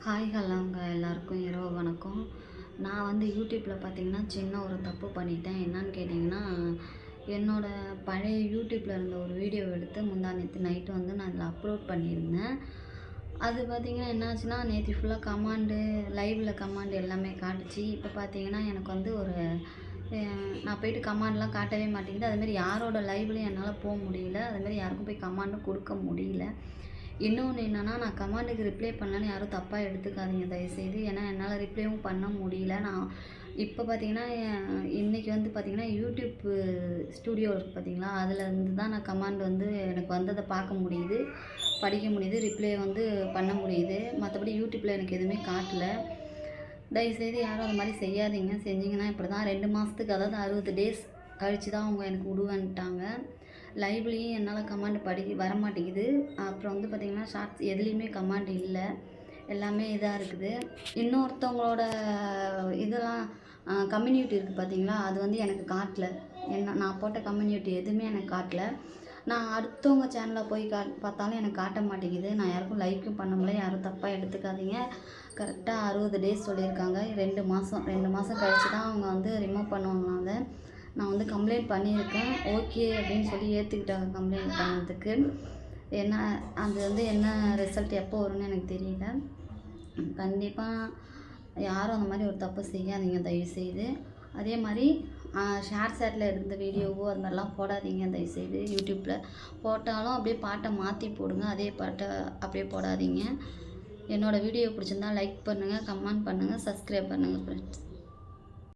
Hi ஹலோங்க எல்லாருக்கும் இரவு வணக்கம். நான் வந்து யூடியூப்பில் பார்த்தீங்கன்னா சின்ன ஒரு தப்பு பண்ணிட்டேன். என்னன்னு கேட்டிங்கன்னா, என்னோடய பழைய யூடியூப்பில் இருந்த ஒரு வீடியோ எடுத்து முந்தா நேற்று நைட்டு வந்து நான் அதில் அப்லோட் பண்ணியிருந்தேன். அது பார்த்திங்கன்னா என்னாச்சுன்னா, நேற்று ஃபுல்லாக கமாண்டு லைவில் கமாண்டு எல்லாமே காட்டுச்சு. இப்போ பார்த்தீங்கன்னா எனக்கு வந்து ஒரு நான் போய்ட்டு கமாண்ட்லாம் காட்டவே மாட்டேங்குது. அதுமாரி யாரோட லைவ்லையும் என்னால் போக முடியல. அதுமாரி யாருக்கும் போய் கமாண்டும் கொடுக்க முடியல. இன்னொன்று என்னென்னா, நான் கமாண்டுக்கு ரிப்ளை பண்ணலன்னு யாரும் தப்பாக எடுத்துக்காதீங்க தயவுசெய்து. ஏன்னா என்னால் ரிப்ளையும் பண்ண முடியல. நான் இப்போ பார்த்தீங்கன்னா இன்றைக்கி வந்து பார்த்திங்கன்னா யூடியூப் ஸ்டூடியோ இருக்குது பார்த்தீங்களா, அதிலேருந்து தான் நான் கமாண்ட் வந்து எனக்கு வந்ததை பார்க்க முடியுது, படிக்க முடியுது, ரிப்ளை வந்து பண்ண முடியுது. மற்றபடி யூடியூப்பில் எனக்கு எதுவுமே காட்டலை. தயவுசெய்து யாரும் அது மாதிரி செய்யாதீங்க. செஞ்சிங்கன்னா இப்படி தான் 2 மாதத்துக்கு, அதாவது 60 டேஸ் கழித்து தான் அவங்க எனக்கு விடுவேன்ட்டாங்க. லைவ்லேயும் என்னால் கமாண்ட் வர மாட்டேங்குது. அப்புறம் வந்து பார்த்திங்கன்னா ஷார்ட்ஸ் எதுலேயுமே கமாண்ட் இல்லை, எல்லாமே இதாக இருக்குது. இன்னொருத்தவங்களோட இதெல்லாம் கம்யூனிட்டி இருக்குது பார்த்தீங்களா, அது வந்து எனக்கு காட்டல. நான் போட்ட கம்யூனிட்டி எதுவுமே எனக்கு காட்டல. நான் அடுத்தவங்க சேனலில் போய் பார்த்தாலும் எனக்கு காட்ட மாட்டேங்குது. நான் யாருக்கும் லைக்கும் பண்ண முடியல. யாரும் தப்பாக எடுத்துக்காதீங்க. கரெக்டாக 60 டேஸ் சொல்லியிருக்காங்க. 2 மாதம் கழித்து தான் அவங்க வந்து ரிமூவ் பண்ணுவாங்களாம். அதை நான் வந்து கம்ப்ளைண்ட் பண்ணியிருக்கேன். ஓகே அப்படின்னு சொல்லி ஏற்றுக்கிட்டாங்க கம்ப்ளைண்ட் பண்ணதுக்கு. என்ன அது வந்து என்ன ரிசல்ட் எப்போ வரும்னு எனக்கு தெரியல. கண்டிப்பாக யாரும் அந்த மாதிரி ஒரு தப்பு செய்யாதீங்க தயவுசெய்து. அதே மாதிரி ஷேர் சேட்டில் இருந்த வீடியோவோ அது மாதிரிலாம் போடாதீங்க தயவுசெய்து. யூடியூப்பில் போட்டாலும் அப்படியே பாட்டை மாற்றி போடுங்க, அதே பாட்டை அப்படியே போடாதீங்க. என்னோடய வீடியோ பிடிச்சிருந்தா லைக் பண்ணுங்கள், கமெண்ட் பண்ணுங்கள், சப்ஸ்கிரைப் பண்ணுங்கள் ஃப்ரெண்ட்ஸ்.